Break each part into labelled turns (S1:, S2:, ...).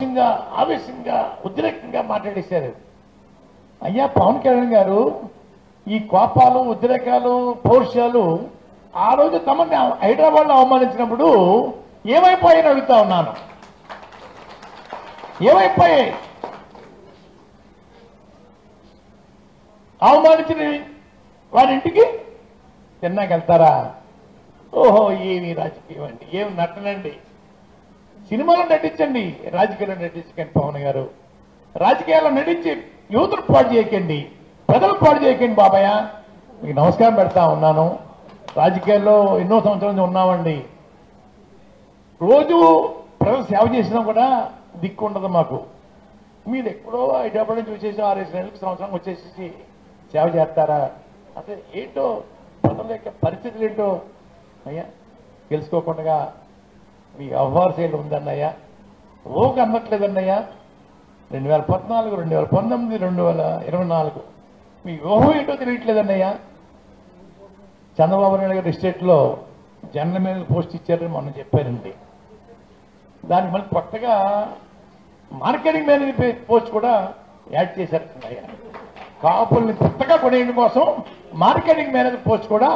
S1: ఆవేశంగా ఉద్రేకంగా మాట్లాడేశారు. అయ్యా పవన్ కళ్యాణ్ గారు, ఈ కోపాలు ఉద్రేకాలు పౌరుషాలు ఆ రోజు తమని హైదరాబాద్ లో అవమానించినప్పుడు ఏమైపోయాయని అడుగుతా ఉన్నాను. ఏమైపోయాయి? అవమానించిన వారింటికి తిన్నాకెళ్తారా? ఓహో, ఏమి రాజకీయం అండి, ఏమి నటనండి. సినిమాలో నటించండి, రాజకీయాల్లో నటించకండి. పవన్ గారు, రాజకీయాల్లో నటించి యువతను పాడు చేయకండి, ప్రజలు పాడు చేయకండి. బాబాయ్, మీకు నమస్కారం పెడతా ఉన్నాను. రాజకీయాల్లో ఎన్నో సంవత్సరాల నుంచి ఉన్నామండి. రోజు ప్రజలు సేవ చేసినా కూడా దిక్కు ఉండదు మాకు. మీరు ఎక్కడో హైదరాబాద్ నుంచి వచ్చేసి 6 నెలలకు సంవత్సరం వచ్చేసి సేవ చేస్తారా? అసలు ఏంటో ప్రజల యొక్క పరిస్థితులు ఏంటో అయ్యా తెలుసుకోకుండా మీ వ్యవహార శైలి ఉందన్నయ్యా. ఓకే అన్నట్లేదన్నయ్యా. 2014, 2019, 2024 మీ వ్యూహం ఏంటో తెలియట్లేదన్నయ్యా. చంద్రబాబు నాయుడు గారి ఎస్టేట్లో జనరల్ మేనేజర్ పోస్ట్ ఇచ్చారని మొన్న చెప్పారండి. దానికి మళ్ళీ కొత్తగా మార్కెటింగ్ మేనేజర్ పోస్ట్ కూడా యాడ్ చేశారన్నయ్యా. కాపుల్ని కొత్తగా కొనేయడం కోసం మార్కెటింగ్ మేనేజర్ పోస్ట్ కూడా,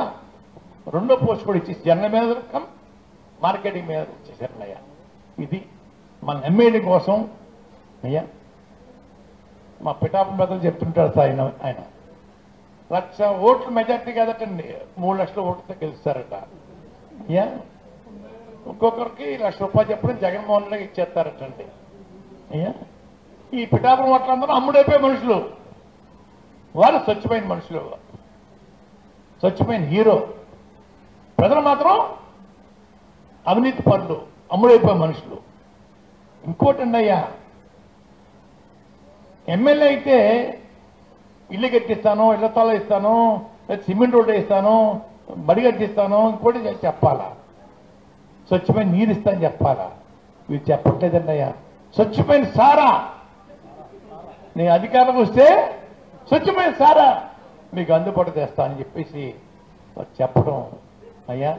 S1: రెండో పోస్ట్ కూడా ఇచ్చేసి general manager cum marketing manager ఇచ్చేసారన్నయ్యా. ఇది మన ఎమ్మెల్యే కోసం అయ్యా. మా పిఠాపురం పెద్దలు చెప్తుంటారు సార్, ఆయన 1,00,000 ఓట్ల మెజార్టీ కదటండి, 3 లక్షల ఓట్లతో గెలుస్తారట. అయ్యా, ఒక్కొక్కరికి ₹1,00,000 చెప్పడం జగన్మోహన్ రెడ్డికి ఇచ్చేస్తారటండి. అయ్యా, ఈ పిఠాపురం ఓట్లందరూ అమ్ముడైపోయే మనుషులు, వారు స్వచ్ఛమైన మనుషులు, స్వచ్ఛమైన హీరో. ప్రజలు మాత్రం అవినీతి పనులు, అమ్ముడైపోయే మనుషులు. ఇంకోటండి అయ్యా, ఎమ్మెల్యే అయితే ఇల్లు కట్టిస్తాను, ఇళ్ల తాళం ఇస్తాను, సిమెంట్ రోడ్డు ఇస్తాను, బడి కట్టిస్తాను, ఇంకోటి చెప్పాలా, స్వచ్ఛమైన నీరు ఇస్తాను చెప్పాలా. వీరు చెప్పట్లేదండి అయ్యా. స్వచ్ఛమైన సారా, నేను అధికారం వస్తే స్వచ్ఛమైన సారా మీకు అందుబాటు చేస్తా అని చెప్పేసి చెప్పడం అయ్యా.